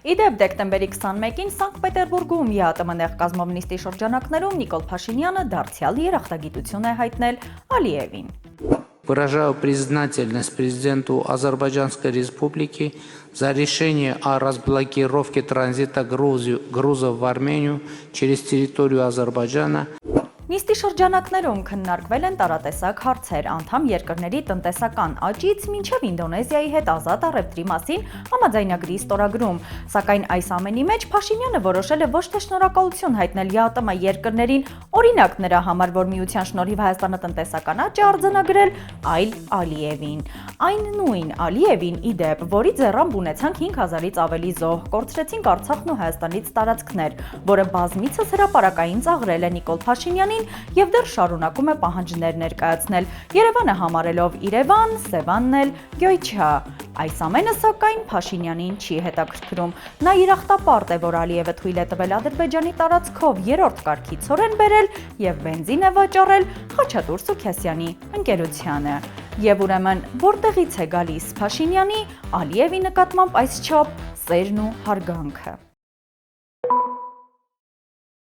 Իդեպ դեկտեմբերի 21-ին Սանկտ Պետերբուրգում ԵԱՏՄ կազմով նիստի շրջանակներում Նիկոլ Փաշինյանը դարձյալ երախտագիտություն է հայտնել Ալիևին։ Выражаю признательность президенту Азербайджанской Республики за решение о разблокировке транзита грузов в Армению через территорию Азербайджана. Նիստի շրջանակներում քննարկվել են տարատեսակ հարցեր, անդամ երկրների տնտեսական աճից մինչև Ինդոնեզիայի հետ ազատ առևտրի մասին համաձայնագրի ստորագրում, սակայն այս ամենի մեջ Փաշինյանը որոշել է ոչ թե շնորհակալություն հայտնել ԵԱՏՄ երկրներին, օրինակ նրա համար, որ միության շնորհիվ Հայաստանը տնտեսական աճ է արձանագրել, այլ Ալիևին։ Այն նույն Ալիևին, իդեպ, որի ձեռամբ ունեցանք 5000-ից ավելի զոհ, կորցրեցինք Արցախն ու Հայաստանից տարածքներ, որը բազմիցս հրապարակային ծաղրել է Նիկոլ Փաշինյանին և դեռ շարունակում է պահանջներ ներկայացնել, Երևանը համարելով Իրևան, Սևանն էլ Գյոյչա։ Այս ամենը սակայն Փաշինյանին չի հետաքրքրում։ Նա ուրախտապարտ է, որ Ալիևը թույլ է տվել Ադրբեջանի տարածքով երրորդ կարգի ցորեն բերել և բենզին է վաճառել Խաչատուր Սուքիասյանի ընկերությանը։ Եվ ուրեմն, որտեղից է գալիս Փաշինյանի Ալիևի նկատմամբ այսչափ սերն ու հարգանքը։